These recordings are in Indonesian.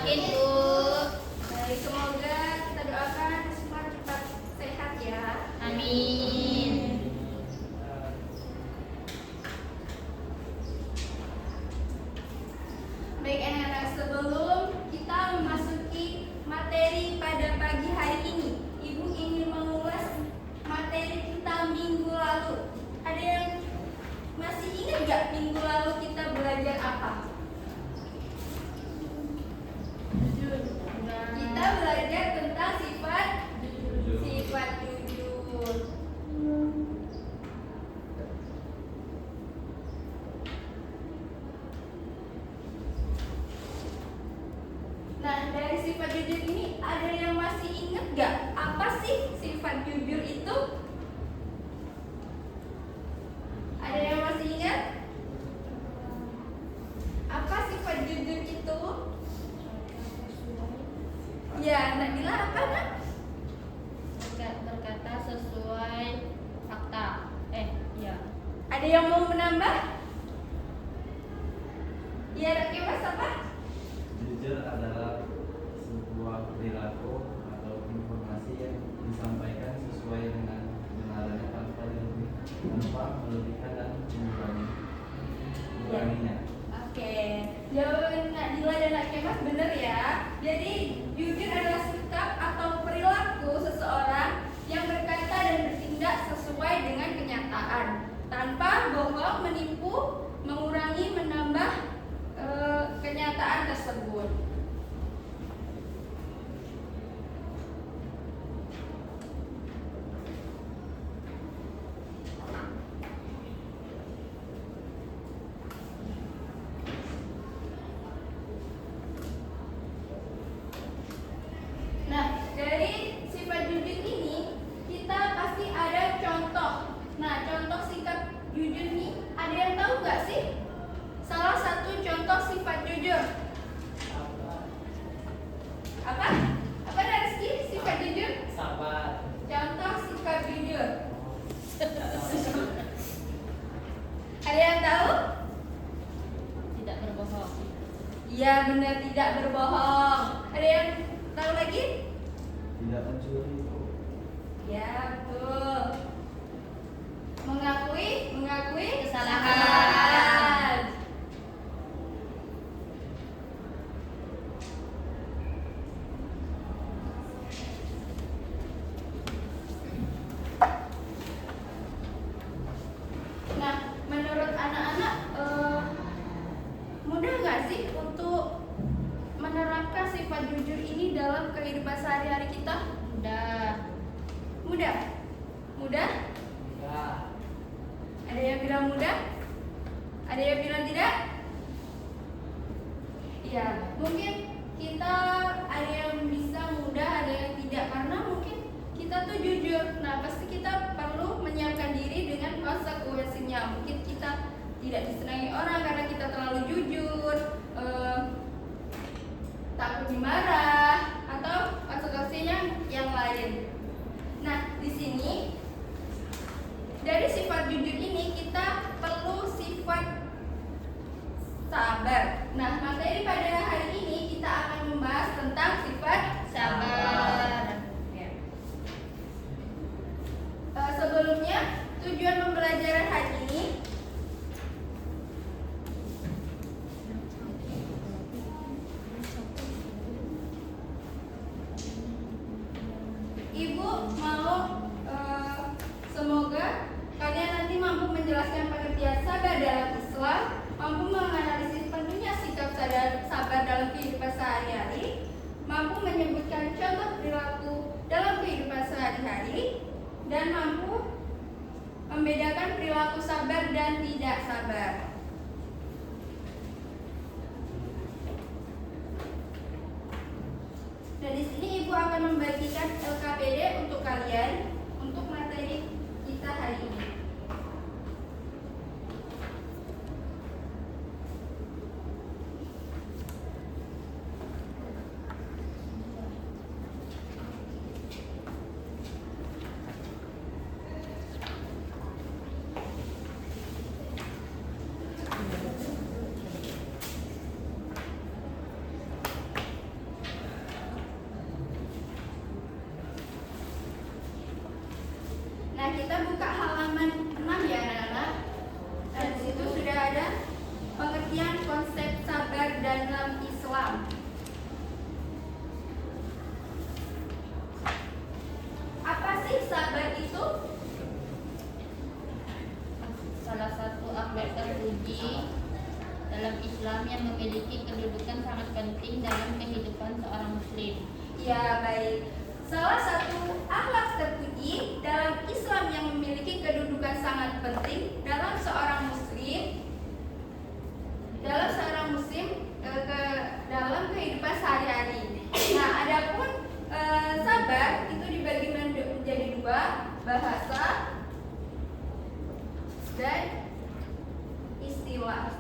Yakin, Bu. Baik, semoga kita doakan semua cepat sehat ya. Amin. Baik anak-anak, sebelum kita memasuki materi pada pagi hari ini, Ibu ingin mengulas materi kita minggu lalu. Ada yang masih ingat nggak minggu lalu kita belajar apa? Kita belajar tentang sifat jujur. Nah, dari sifat jujur ini ada yang masih ingat nggak? Apa sih sifat jujur itu? Ada yang masih ingat? Apa sifat jujur itu? Ya, Nabila apa nak? Berkata sesuai fakta. Ya. Ada yang mau menambah? Ya, Kemas apa? Jujur adalah sebuah perilaku atau informasi yang disampaikan sesuai dengan kebenarannya tanpa melebihkan dan menguranginya. Oke, jawaban Nak Dila dan Nak Kemas benar ya. Jadi jujur adalah sikap atau perilaku seseorang yang berkata dan bertindak sesuai dengan kenyataan, tanpa bohong, menipu, mengurangi, menambah kenyataan tersebut. Nah, dari sifat jujur ini kita pasti ada contoh. Nah, contoh sikap jujur ini ada yang tahu nggak sih? Salah satu contoh sifat jujur. Apa? Apa Rizky? Sifat jujur? Sabar. Contoh sikap jujur. Ada yang tahu? Tidak berbohong. Iya, benar, tidak berbohong. Ada yang tahu lagi? Tidak mencuri. Ya, betul. Mengakui Kesalahan. Nah, menurut anak-anak mudah nggak sih untuk menerapkan sifat jujur ini dalam kehidupan sehari-hari kita? Udah. Mudah? Mudah? Ya. Ada yang bilang mudah? Ada yang bilang tidak? Iya, mungkin kita ada yang bisa mudah, ada yang tidak, karena mungkin kita tuh jujur. Nah, pasti kita perlu menyiapkan diri dengan konsekuensinya. Mungkin kita tidak disenangi orang karena kita terlalu jujur, takut dimarah, atau konsekuensinya yang lain. Nah, di sini dari sifat jujur ini kita perlu sifat sabar. Nah, materi pada hari ini kita akan membahas tentang sifat Sabar. Ya. Sebelumnya, tujuan pembelajaran hari ini Ibu mau semoga kalian nanti mampu menjelaskan pengertian sabar dalam Islam, mampu menganalisis penuhnya sikap sabar dalam kehidupan sehari-hari, mampu menyebutkan contoh perilaku dalam kehidupan sehari-hari, dan mampu membedakan perilaku sabar dan tidak sabar. Nah, di sini Ibu akan membagikan LKPD untuk kalian untuk materi kita hari ini. kita buka halaman 6 ya anak-anak. Dan di situ sudah ada pengertian konsep sabar dalam Islam. Apa sih sabar itu? Salah satu akhlak terpuji dalam Islam yang memiliki kedudukan sangat penting dalam kehidupan seorang muslim. Ya, baik. Salah satu akhlak terpuji dalam Islam yang memiliki kedudukan sangat penting dalam seorang muslim dalam kehidupan sehari-hari. Nah, adapun sabar itu dibagi menjadi dua, bahasa dan istilah.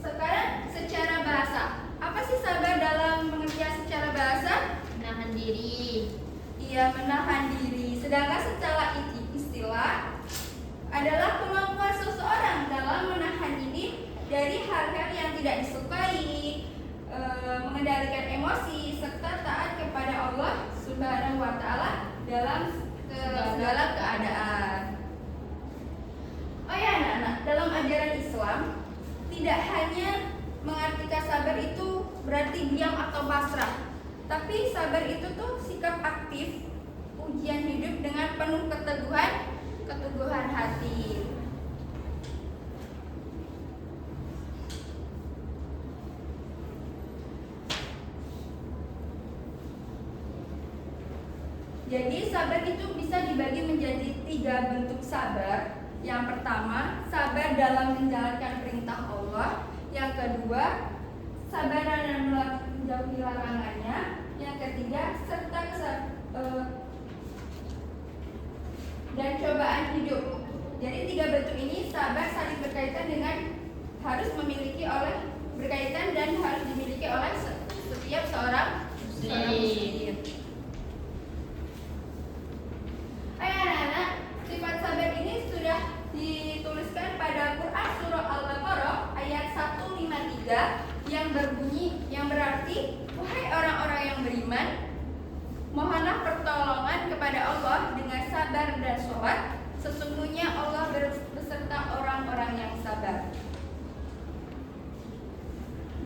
Sekarang secara bahasa, apa sih sabar dalam pengertian secara bahasa? Menahan diri. Ia menahan diri. Sedangkan secara istilah adalah kemampuan seseorang dalam menahan diri dari hal-hal yang tidak disukai, mengendalikan emosi, serta taat kepada Allah Subhanahu wa Ta'ala dalam segala keadaan. Oh ya anak-anak, dalam ajaran Islam tidak hanya mengartikan sabar itu berarti diam atau pasrah, tapi sabar itu tuh sikap aktif, ujian hidup dengan penuh keteguhan hati. Jadi sabar itu bisa dibagi menjadi 3 bentuk sabar. Yang pertama, sabar dalam menjalankan perintah Allah. Yang kedua, sabar dalam menjauhi larangannya. Yang ketiga, serta dan cobaan hidup. Jadi 3 bentuk ini sabar saling berkaitan dengan harus berkaitan dan harus dimiliki oleh setiap seorang muslim. Ayo anak-anak, sifat sabar ini sudah dituliskan pada Quran surah Al-Baqarah ayat 153 yang berarti, wahai orang-orang yang beriman, mohonlah pertolongan kepada Allah dengan sabar dan sholat. Sesungguhnya Allah beserta orang-orang yang sabar.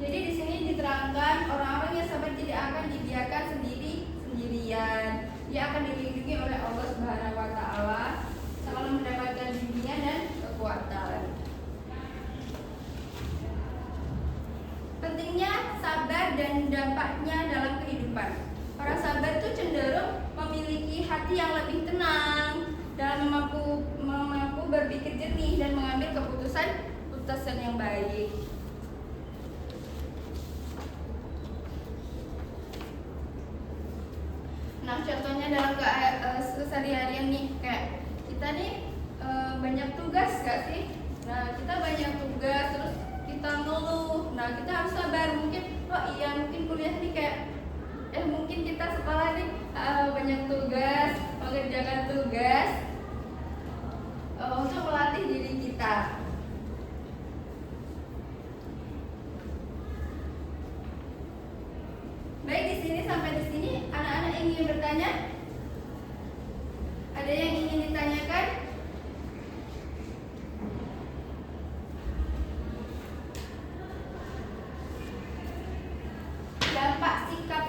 Jadi di sini diterangkan orang-orang yang sabar tidak akan dibiarkan sendirian. Dia akan dilindungi oleh Allah Subhanahu wa Ta'ala, selalu mendapatkan bimbingan dan kekuatan. Pentingnya sabar dan dampaknya dalam kehidupan. Orang sabar itu cenderung memiliki hati yang lebih tenang dan mampu berpikir jernih dan mengambil keputusan yang baik. Nah, contohnya dalam keseharian nih, kayak kita nih banyak tugas gak sih? Nah, kita banyak tugas terus kita ngeluh. Nah, kita harus sabar. Mungkin kuliah nih kayak mungkin kita sekolah nih banyak tugas, mengerjakan tugas untuk melatih diri kita. Baik, sampai di sini anak-anak ingin bertanya? Ada yang ingin ditanyakan? Dampak sikap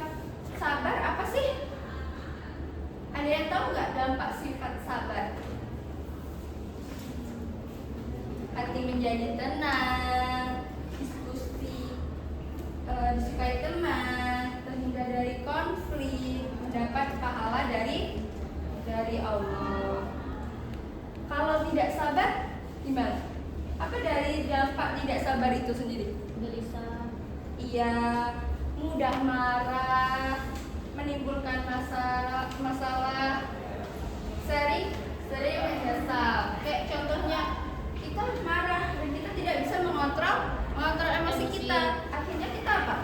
sabar apa sih? Ada yang tahu nggak dampak sifat sabar? Hati menjadi tenang, disukai teman, terhindar dari konflik, mendapat pahala dari Allah. Kalau tidak sabar, gimana? Apa dari dampak tidak sabar itu sendiri? Gelisah. Iya, mudah marah, menimbulkan masalah, sering menyesal. Kayak contohnya, kita marah dan kita tidak bisa mengontrol emosi kita. Akhirnya kita apa?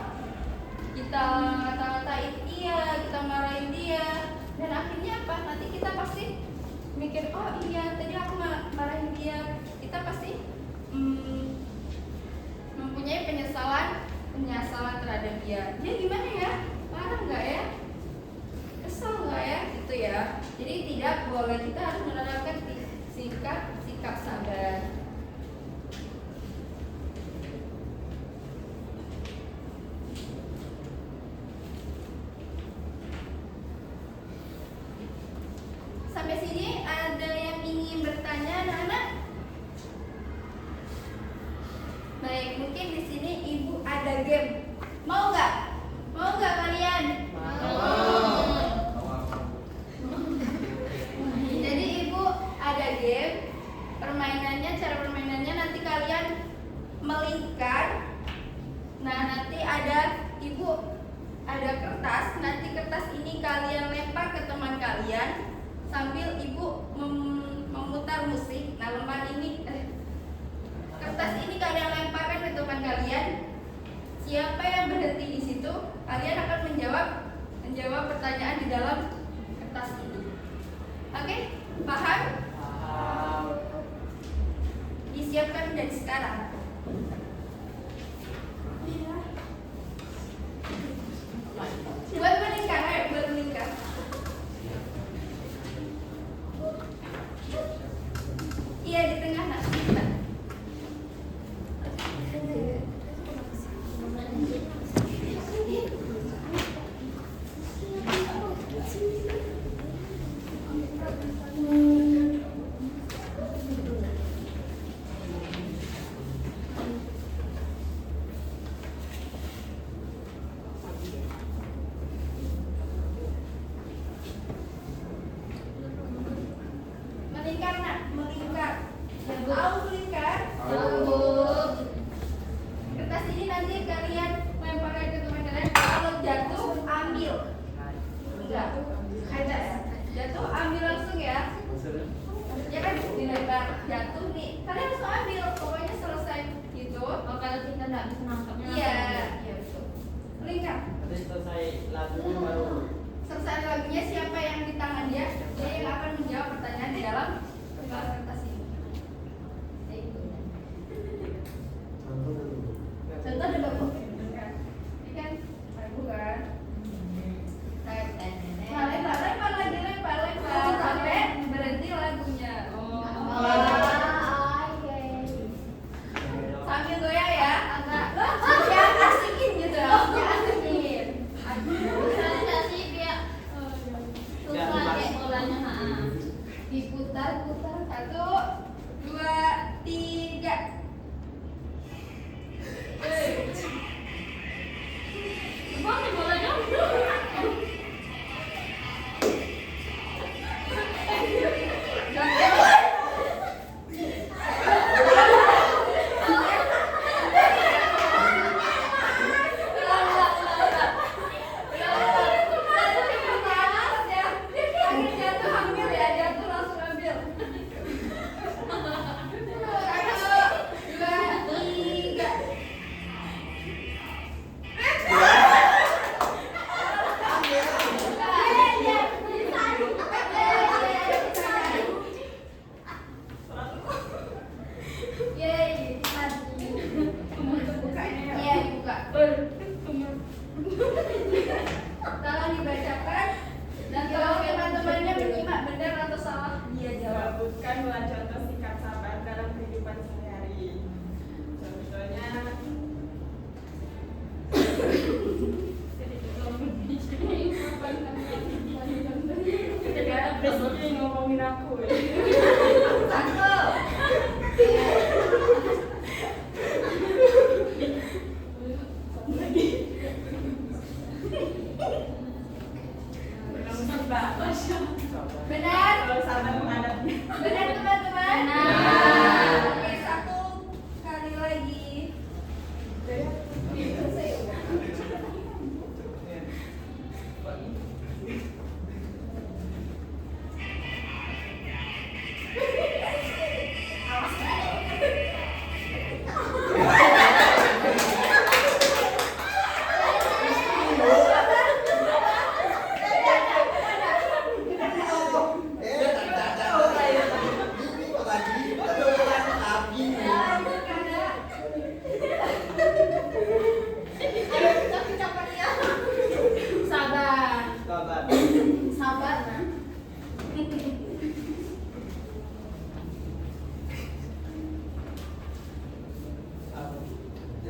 Kita ngata-ngatain dia, kita marahin dia, dan akhirnya apa? Nanti kita pasti mikir, oh iya tadi aku marahin dia. Kita pasti mempunyai penyesalan terhadap dia. Dia gimana ya? Marah nggak ya? kesel nggak ya gitu ya. Jadi tidak boleh, kita harus menerapkan sikap sabar. Sampai sini ada yang ingin bertanya, anak-anak? Baik, mungkin di sini ibu ada game. Mau nggak? Mau nggak kalian? Jadi ibu ada game. Permainannya, cara permainannya nanti kalian melingkar. Nah, nanti ibu ada kertas. Nanti kertas ini kalian lempar ke teman kalian sambil ibu memutar musik. Nah, kertas ini kalian lemparkan ke teman kalian. Siapa yang berhenti di situ, kalian akan menjawab pertanyaan di dalam kertas ini. Oke, paham? Disiapkan dari sekarang. Buat melingkar, ayo buat melingkar. Iya, di tengah nak. Melingkar nak, melingkar. Tahu melingkar? Tahu. Kertas ini nanti kalian lemparkan ke teman kalian. Kalau jatuh, ambil. Enggak, ada ya. Jatuh, ambil langsung ya. Ya kan dilempar, jatuh nih. Kalian langsung ambil, pokoknya selesai gitu. Oh, kalau kita nggak bisa nangkapnya Iya, langsung. iya betul. Melingkar. Nanti selesai lagunya baru. Selesai lagunya, siapa yang di tangan dia yang akan menjawab pertanyaan di dalam kertas ini. Ya, itu. Contoh dulu. Ini kan lagu kan. Lempar lagi, lempar sampai berhenti lagunya. Sambil goyang ya, agak asikin gitu, asikin. Visualisasi biar susah kayak bolanya. Diputar-putar. 1, 2, 3. Boleh bolanya.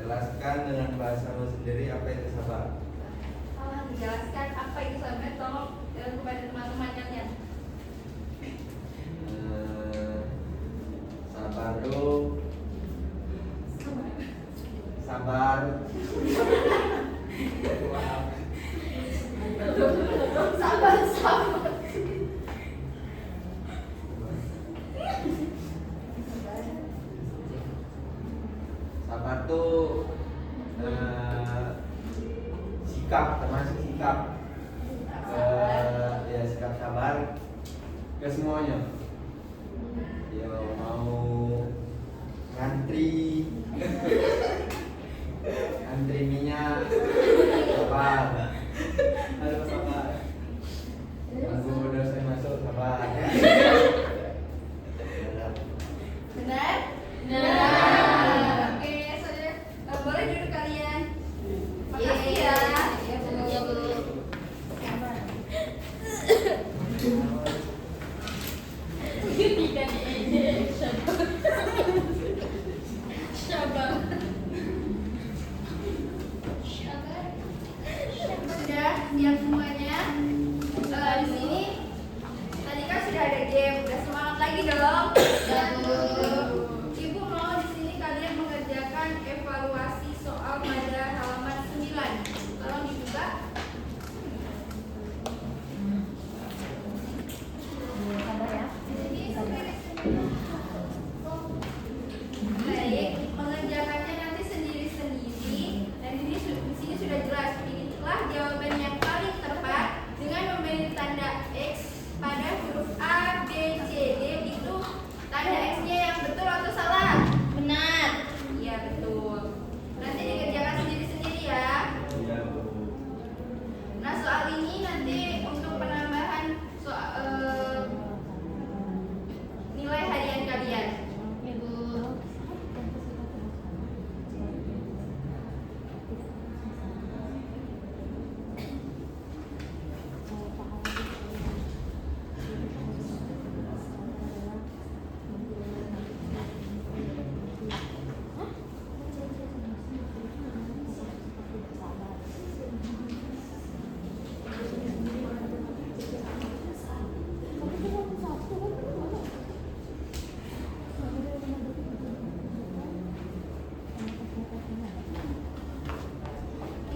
Jelaskan dengan bahasamu sendiri apa itu sabar. Dijelaskan apa itu sabar, tolong kepada teman-teman kalian. Sabar tuh sabar. Sabar, sabar. Sabar tuh sikap, termasuk sikap ya sikap sabar ke semuanya. Ya mau ngantri ngantri minyak sabar, Harus sabar. aku udah saya masuk sabar. Benar? Benar. Oke, saudara. Boleh duduk kalian. Makasih ya. Ya Bu. Tidak diejek. Sabar. Sudah siap semuanya? Di sini tadi kan sudah ada game, udah semangat lagi dong. Dan Ibu mau di sini kalian mengerjakan evaluasi soal pada halaman 9. Tolong dibuka. Di sini sampai ke sini. Baik, mengerjakannya nanti sendiri-sendiri. Dan di sini sudah jelas. Pilihlah jawaban yang paling tepat dengan memberi tanda X pada huruf A, B, C, D. Itu tanda X-nya yang betul atau salah? Benar. Iya, betul. Nanti dikerjakan sendiri-sendiri ya. Iya. Nah, soal ini nanti untuk penambahan nilai harian kalian. Ya Bu.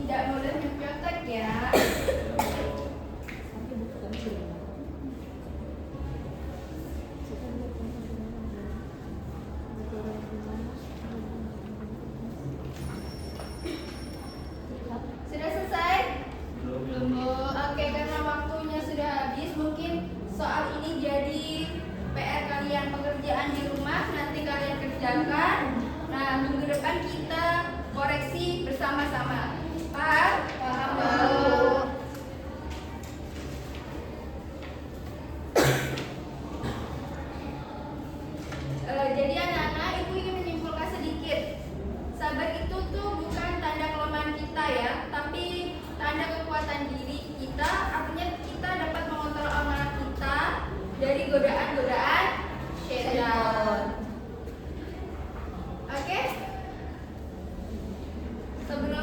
Tidak boleh mencontek ya. Sudah selesai? Belum Bu. Oke, karena waktunya sudah habis, mungkin soal ini jadi PR kalian, pekerjaan di rumah nanti kalian kerjakan. Nah, minggu depan kita koreksi bersama-sama. Paham? Paham, Bu. Jadi anak-anak, ibu ingin menyimpulkan sedikit. Sabar itu tuh bukan tanda kelemahan kita ya, tapi tanda kekuatan diri kita. Artinya kita dapat mengontrol amarah kita dari godaan-godaan setan. Oke? Sebelum